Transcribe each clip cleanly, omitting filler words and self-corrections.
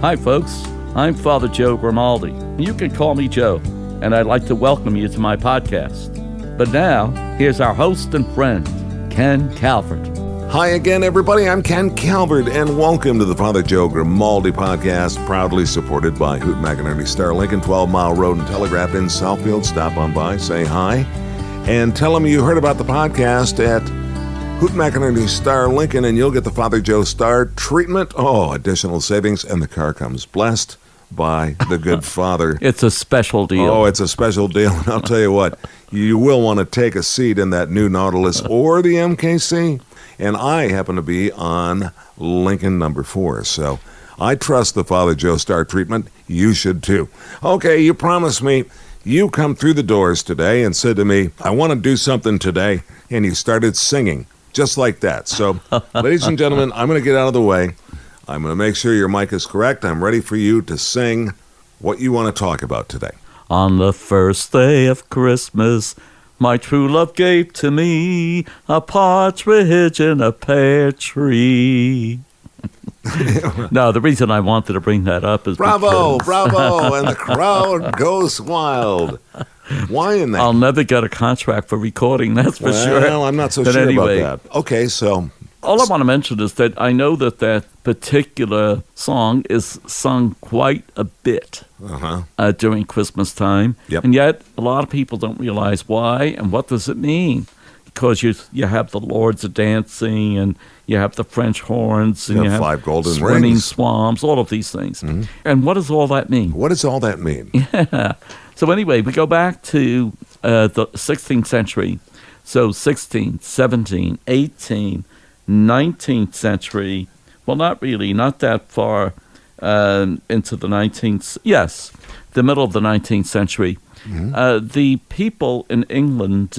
Hi, folks. I'm Father Joe Grimaldi. You can call me Joe, and I'd like to welcome you to my podcast. But now, here's our host and friend, Ken Calvert. Hi again, everybody. I'm Ken Calvert, and welcome to the Father Joe Grimaldi podcast, proudly supported by Hoot McInerney Star Lincoln, 12 Mile Road and Telegraph in Southfield. Stop on by, say hi, and tell them you heard about the podcast at Hoot McInerney Star Lincoln, and you'll get the Father Joe Star treatment. Oh, additional savings, and the car comes blessed by the good Father. It's a special deal. Oh, it's a special deal, and I'll tell you what, you will want to take a seat in that new Nautilus or the MKC, and I happen to be on Lincoln number 4, so I trust the Father Joe Star treatment. You should too. Okay, you promised me you come through the doors today and said to me, I want to do something today, and you started singing. Just like that. So, ladies and gentlemen, I'm going to get out of the way. I'm going to make sure your mic is correct. I'm ready for you to sing what you want to talk about today. On the first day of Christmas, my true love gave to me a partridge in a pear tree. No, the reason I wanted to bring that up is Bravo, because bravo, and the crowd goes wild. Why in that? I'll never get a contract for recording, that's for sure. Well, I'm not so sure anyway, about that. Okay, so all I want to mention is that I know that particular song is sung quite a bit during Christmas time. Yep. And yet, a lot of people don't realize why and what does it mean. Because you have the Lords of Dancing, and you have the French horns, and you have 5 golden swimming rings, swans, all of these things. Mm-hmm. And what does all that mean? What does all that mean? Yeah. So anyway, we go back to the 16th century. So 16th, 17th, 18th, 19th century. Well, not really, not that far into the 19th. Yes, the middle of the 19th century. Mm-hmm. The people in England,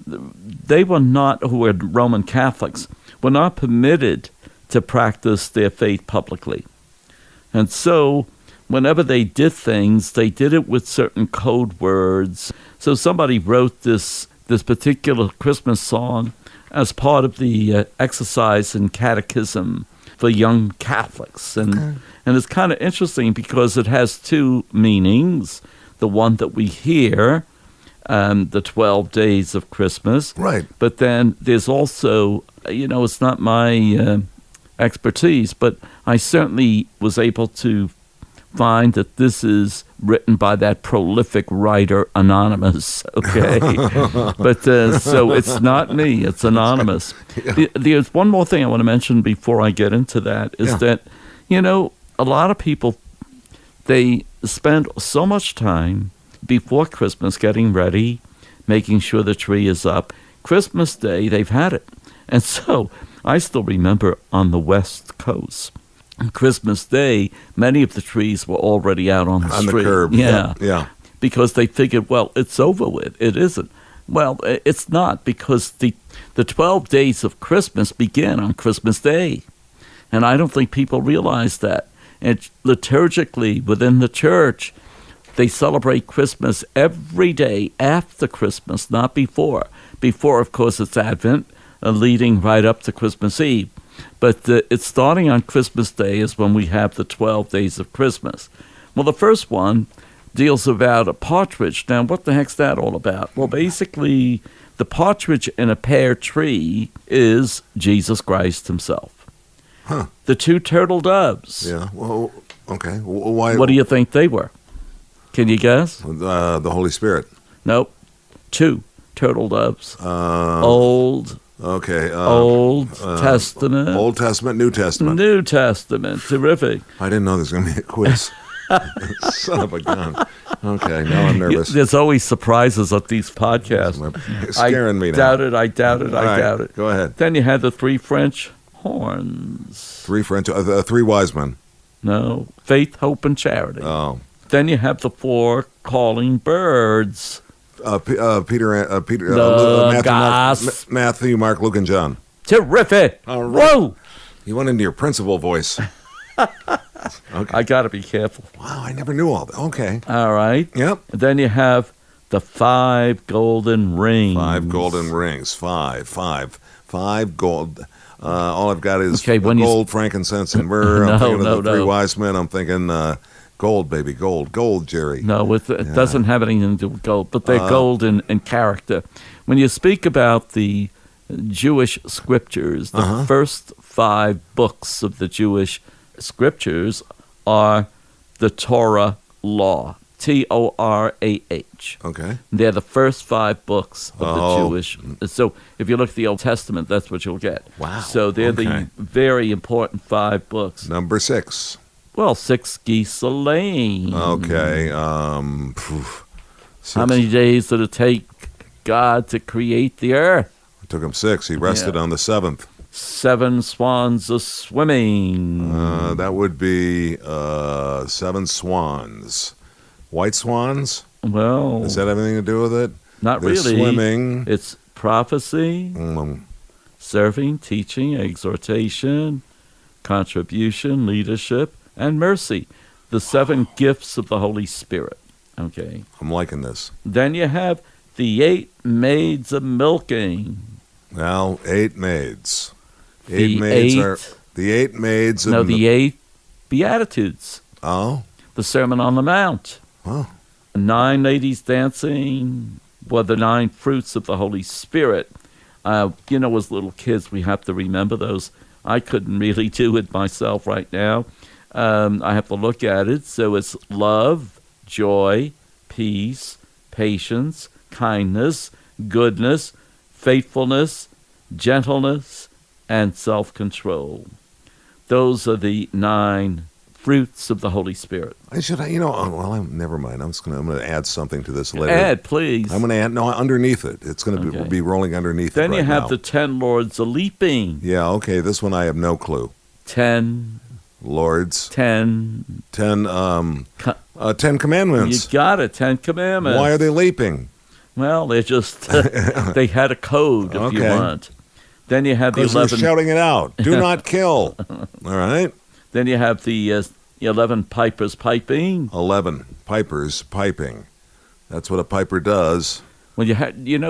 they were not, who were Roman Catholics, were not permitted to practice their faith publicly. And so whenever they did things, they did it with certain code words. So somebody wrote this particular Christmas song as part of the exercise and catechism for young Catholics. And it's kind of interesting because it has 2 meanings. The one that we hear, the 12 days of Christmas. Right. But then there's also, it's not my expertise, but I certainly was able to find that this is written by that prolific writer Anonymous, okay? But so it's not me, it's Anonymous. Yeah. There's one more thing I want to mention before I get into that, is that, a lot of people, they spend so much time before Christmas getting ready, making sure the tree is up. Christmas Day, they've had it. And so I still remember on the West Coast, on Christmas Day, many of the trees were already out on the street. On the curb. Yeah. Because they figured, well, it's over with. It isn't. Well, it's not, because the 12 days of Christmas begin on Christmas Day. And I don't think people realize that. And liturgically, within the church, they celebrate Christmas every day after Christmas, not before. Before, of course, it's Advent, leading right up to Christmas Eve. But it's starting on Christmas Day is when we have the 12 days of Christmas. Well, the first one deals about a partridge. Now, what the heck's that all about? Well, basically, the partridge in a pear tree is Jesus Christ himself. Huh. The 2 turtle doves. Yeah, well, okay. Why? What do you think they were? Can you guess? The Holy Spirit. Nope. 2 turtle doves. Old Testament. Old Testament, New Testament. New Testament. Terrific. I didn't know there was going to be a quiz. Son of a gun. Okay, now I'm nervous. There's always surprises at these podcasts. It's scaring me now. I doubt it. Go ahead. Then you had the 3 French horns. 3 French, 3 wise men. No, faith, hope, and charity. Oh. Then you have the 4 calling birds. Matthew, Mark, Luke, and John. Terrific. Whoa. You went into your principal voice. Okay. I got to be careful. Wow, I never knew all that. Okay. All right. Yep. And then you have the 5 golden rings. 5 golden rings. Five gold. All I've got is Okay, when you gold, frankincense, and myrrh. I'm No, thinking no, of the three no. wise men. I'm thinking gold, baby, gold, Jerry. No, it doesn't have anything to do with gold, but they're gold in character. When you speak about the Jewish scriptures, the first 5 books of the Jewish scriptures are the Torah law, Torah. Okay. They're the first 5 books of the Oh. Jewish. So if you look at the Old Testament, that's what you'll get. Wow, So they're okay. the very important 5 books. Number 6. Well, 6 geese a laying. Okay. How many days did it take God to create the earth? It took him 6. He rested Yeah. on the 7th. 7 swans a swimming. That would be 7 swans. White swans? Well, Does that have anything to do with it? not They're really. swimming. It's prophecy, serving, teaching, exhortation, contribution, leadership, and mercy. The 7 gifts of the Holy Spirit. Okay. I'm liking this. Then you have the 8 maids of milking. Well, 8 maids. The 8 maids eight- are the 8 maids. Of No, the 8 Beatitudes. Oh, The Sermon on the Mount. oh, 9 ladies dancing were the 9 fruits of the Holy Spirit. As little kids, we have to remember those. I couldn't really do it myself right now. I have to look at it. So it's love, joy, peace, patience, kindness, goodness, faithfulness, gentleness, and self-control. Those are the 9 fruits of the Holy Spirit. never mind. I'm going to add something to this later. Add, please. I'm going to add, no, underneath it. It's going to Okay. be rolling underneath Then it right you have now. the 10 lords a leaping. Yeah, okay, this one I have no clue. 10, Lords, 10. 10 Co- 10 You commandments. got it, 10 commandments. Why are they leaping? Well, they're just, they had a code, if you Okay. want. Then you have the Because they're 11. shouting it out. Do not kill. All right. Then you have the 11 pipers piping. 11 pipers piping. That's what a piper does. Well,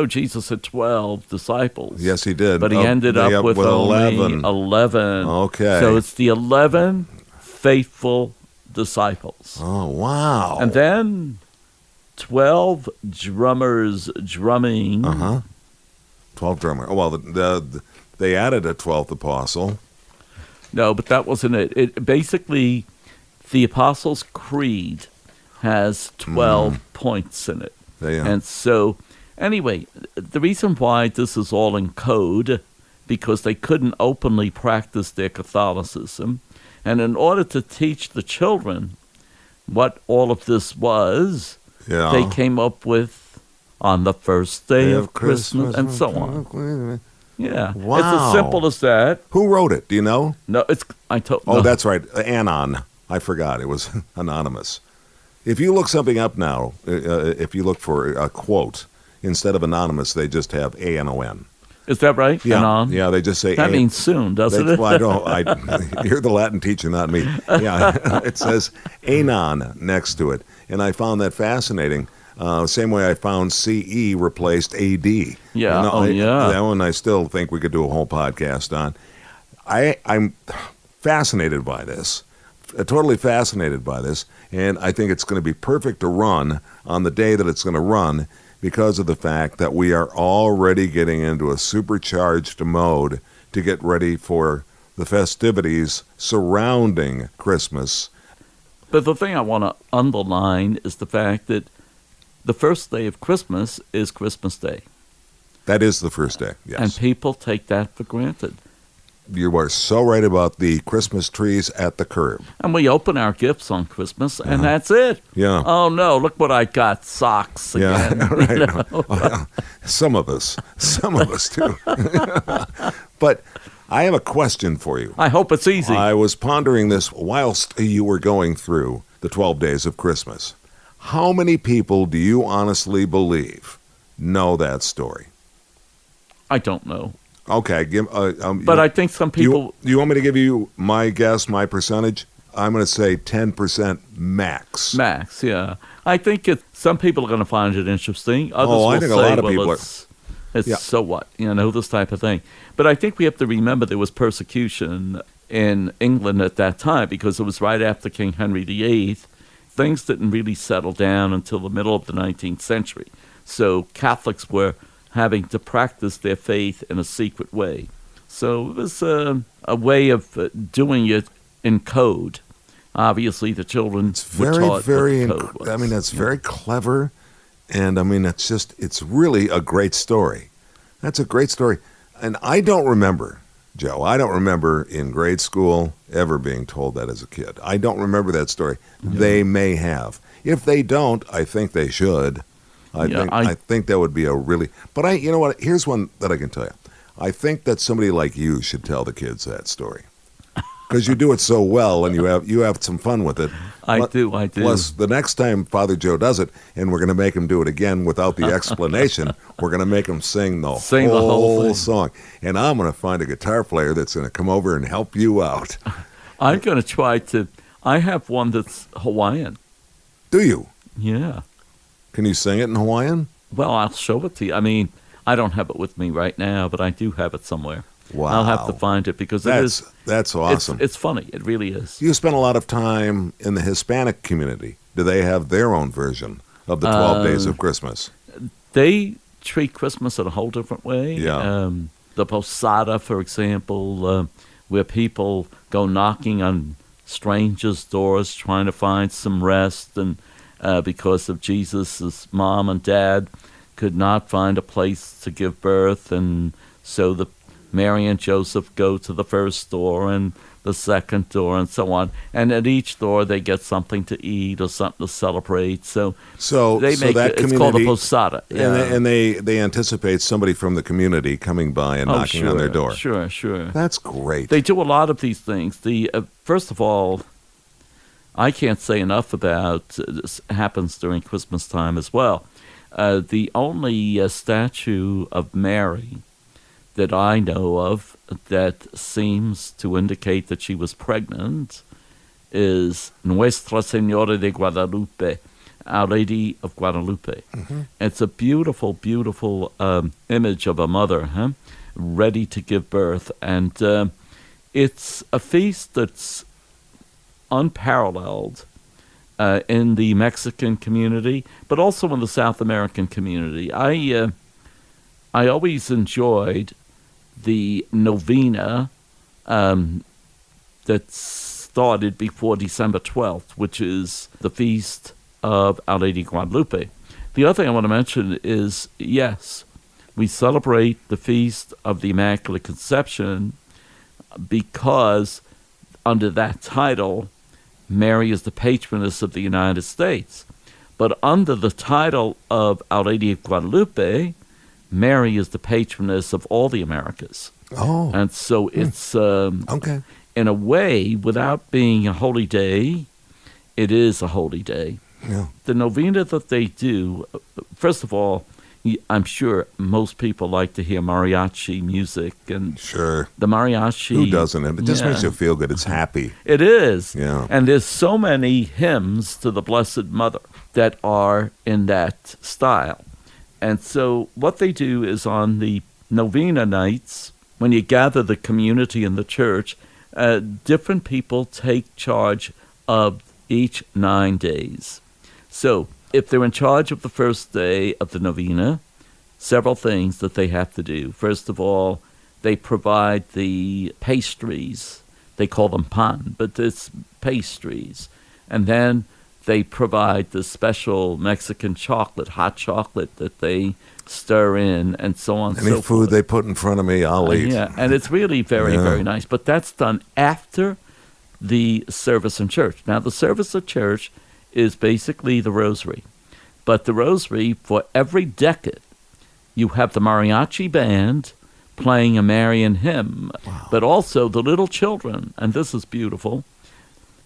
Jesus had 12 disciples. Yes, he did. But he ended up with only 11. 11. Okay. So it's the 11 faithful disciples. Oh, wow. And then 12 drummers drumming. 12 drummer. Oh, well, they added a 12th apostle. No, but that wasn't it. It basically, the Apostles' Creed has 12 points in it. And so, anyway, the reason why this is all in code, because they couldn't openly practice their Catholicism. And in order to teach the children what all of this was, they came up with on the first day of Christmas and so on. Yeah. Wow. It's as simple as that. Who wrote it? Do you know? No, Oh, no. that's right. Anon. I forgot. It was anonymous. If you look something up now, if you look for a quote, instead of anonymous, they just have ANON. Is that right? Yeah, Anon? yeah. They just say That means soon, doesn't it? Well, I don't. You're the Latin teacher, not me. Yeah, it says anon next to it, and I found that fascinating. Same way I found CE replaced AD. Yeah. Yeah. That one I still think we could do a whole podcast on. I'm fascinated by this. Totally fascinated by this, and I think it's going to be perfect to run on the day that it's going to run because of the fact that we are already getting into a supercharged mode to get ready for the festivities surrounding Christmas. But the thing I want to underline is the fact that the first day of Christmas is Christmas Day. That is the first day, yes. And people take that for granted. You are so right about the Christmas trees at the curb. And we open our gifts on Christmas, and that's it. Yeah. Oh, no, look what I got, socks again. Yeah, right. Well, some of us too. But I have a question for you. I hope it's easy. I was pondering this whilst you were going through the 12 days of Christmas. How many people do you honestly believe know that story? I don't know. Okay, But I think some people... Do you want me to give you my guess, my percentage? I'm going to say 10% max. Max, yeah. I think some people are going to find it interesting. Others will I think say, a lot of well, people it's It's Yeah. so what, this type of thing. But I think we have to remember there was persecution in England at that time because it was right after King Henry VIII. Things didn't really settle down until the middle of the 19th century. So Catholics were having to practice their faith in a secret way. So it was a way of doing it in code. Obviously, the children were taught very, what the code was. I mean, that's very clever. And I mean, it's really a great story. That's a great story. And I don't remember, Joe, in grade school ever being told that as a kid. I don't remember that story. Yeah. They may have. If they don't, I think they should. I think that would be a really, but you know what? Here's one that I can tell you. I think that somebody like you should tell the kids that story. Because you do it so well, and you have some fun with it. I do. Plus, the next time Father Joe does it, and we're going to make him do it again without the explanation, we're going to make him sing the whole thing. song. And I'm going to find a guitar player that's going to come over and help you out. I'm going to try to. I have one that's Hawaiian. Do you? Yeah. Can you sing it in Hawaiian? Well, I'll show it to you. I mean, I don't have it with me right now, but I do have it somewhere. Wow. I'll have to find it because that's awesome. It's funny. It really is. You spent a lot of time in the Hispanic community. Do they have their own version of the 12 Days of Christmas? They treat Christmas in a whole different way. Yeah. The posada, for example, where people go knocking on strangers' doors trying to find some rest, and because of Jesus' mom and dad could not find a place to give birth, and so Mary and Joseph go to the first door and the second door and so on. And at each door they get something to eat or something to celebrate. So they make that it's called a posada. Yeah. And they anticipate somebody from the community coming by and knocking on their door. Sure. That's great. They do a lot of these things. First of all, I can't say enough about this happens during Christmas time as well. The only statue of Mary that I know of that seems to indicate that she was pregnant is Nuestra Señora de Guadalupe, Our Lady of Guadalupe. Mm-hmm. It's a beautiful, beautiful image of a mother, ready to give birth. And it's a feast that's unparalleled in the Mexican community, but also in the South American community. I always enjoyed the novena that started before December 12th, which is the feast of Our Lady Guadalupe. The other thing I want to mention is, yes, we celebrate the feast of the Immaculate Conception because under that title, Mary is the patroness of the United States. But under the title of Our Lady of Guadalupe, Mary is the patroness of all the Americas. Oh. And so it's, okay. in a way, without being a holy day, it is a holy day. Yeah. The novena that they do, first of all, I'm sure most people like to hear mariachi music. And sure. The mariachi. Who doesn't? It just makes you feel good. It's happy. It is. Yeah. And there's so many hymns to the Blessed Mother that are in that style. And so what they do is on the novena nights, when you gather the community in the church, different people take charge of each 9 days. So if they're in charge of the first day of the novena, several things that they have to do. First of all, they provide the pastries. They call them pan, but it's pastries. And then they provide the special Mexican chocolate, hot chocolate that they stir in, and so on and so forth. Any food they put in front of me, I'll eat. Yeah, and it's really very, very nice. But that's done after the service in church. Now, the service of church is basically the rosary. But the rosary, for every decade, you have the mariachi band playing a Marian hymn. Wow. But also the little children, and this is beautiful,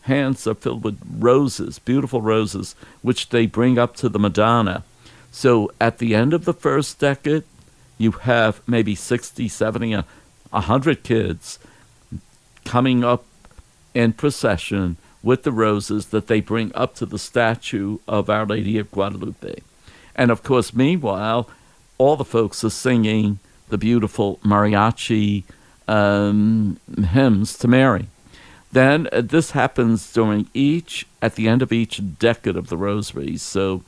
hands are filled with roses, beautiful roses, which they bring up to the Madonna. So at the end of the first decade, you have maybe 60, 70, 100 kids coming up in procession with the roses that they bring up to the statue of Our Lady of Guadalupe. And of course, meanwhile, all the folks are singing the beautiful mariachi hymns to Mary. Then this happens at the end of each decade of the Rosary. So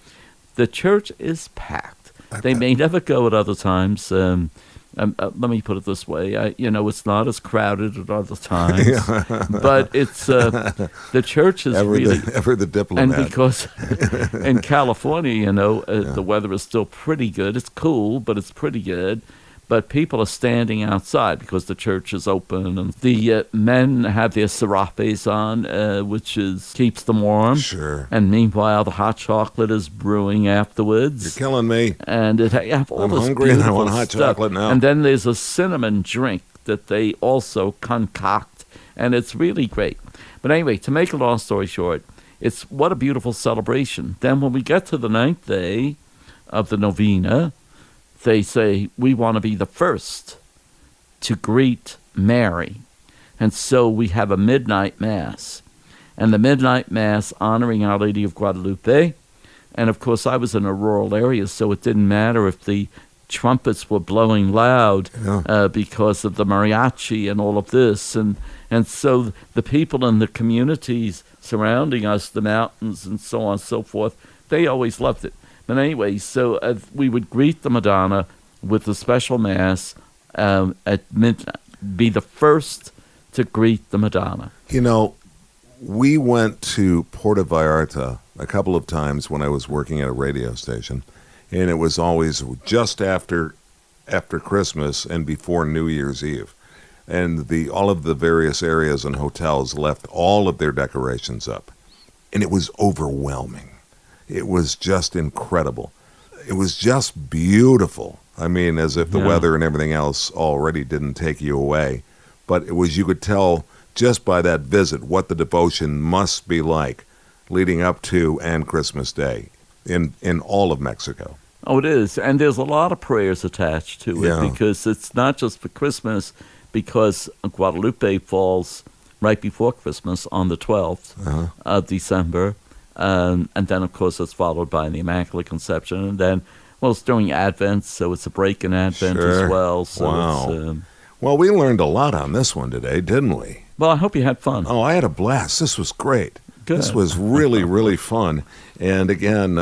the church is packed. They may never go at other times. Let me put it this way: it's not as crowded at other times, but it's the church is ever the diplomat. And because in California, the weather is still pretty good. It's cool, but it's pretty good. But people are standing outside because the church is open, and the men have their serapes on, which keeps them warm. Sure. And meanwhile, the hot chocolate is brewing afterwards. You're killing me. And I'm hungry and I want hot chocolate now. And then there's a cinnamon drink that they also concoct, and it's really great. But anyway, to make a long story short, it's what a beautiful celebration. Then when we get to the 9th day of the novena, they say, we want to be the first to greet Mary. And so we have a midnight mass. And the midnight mass honoring Our Lady of Guadalupe. And of course, I was in a rural area, so it didn't matter if the trumpets were blowing loud because of the mariachi and all of this. And so the people in the communities surrounding us, the mountains and so on and so forth, they always loved it. But anyway, so we would greet the Madonna with a special mass at midnight, be the first to greet the Madonna. We went to Puerto Vallarta a couple of times when I was working at a radio station, and it was always just after Christmas and before New Year's Eve. And all of the various areas and hotels left all of their decorations up, and it was overwhelming. It was just incredible. It was just beautiful. I mean, as if the weather and everything else already didn't take you away. But you could tell just by that visit what the devotion must be like leading up to and Christmas Day in all of Mexico. Oh, it is. And there's a lot of prayers attached to it because it's not just for Christmas, because Guadalupe falls right before Christmas on the 12th of December. And then, of course, it's followed by the Immaculate Conception. And then, it's during Advent, so it's a break in Advent as well. So wow. Well, we learned a lot on this one today, didn't we? Well, I hope you had fun. Oh, I had a blast. This was great. Good. This was really, really fun. And again,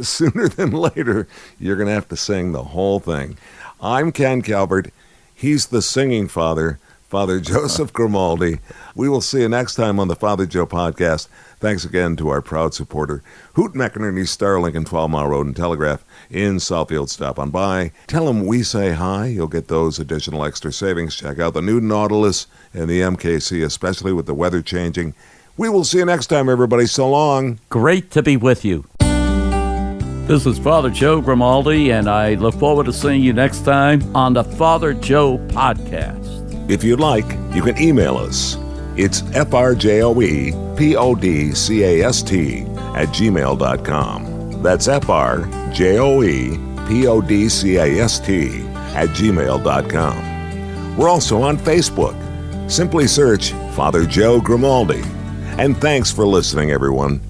sooner than later, you're going to have to sing the whole thing. I'm Ken Calvert. He's the singing father, Father Joseph Grimaldi. We will see you next time on the Father Joe podcast. Thanks again to our proud supporter, Hoot McInerney Star Lincoln 12 Mile Road and Telegraph in Southfield. Stop on by. Tell them we say hi. You'll get those additional extra savings. Check out the new Nautilus and the MKC, especially with the weather changing. We will see you next time, everybody. So long. Great to be with you. This is Father Joe Grimaldi, and I look forward to seeing you next time on the Father Joe podcast. If you'd like, you can email us. It's frjoepodcast@gmail.com. That's frjoepodcast@gmail.com. We're also on Facebook. Simply search Father Joe Grimaldi. And thanks for listening, everyone.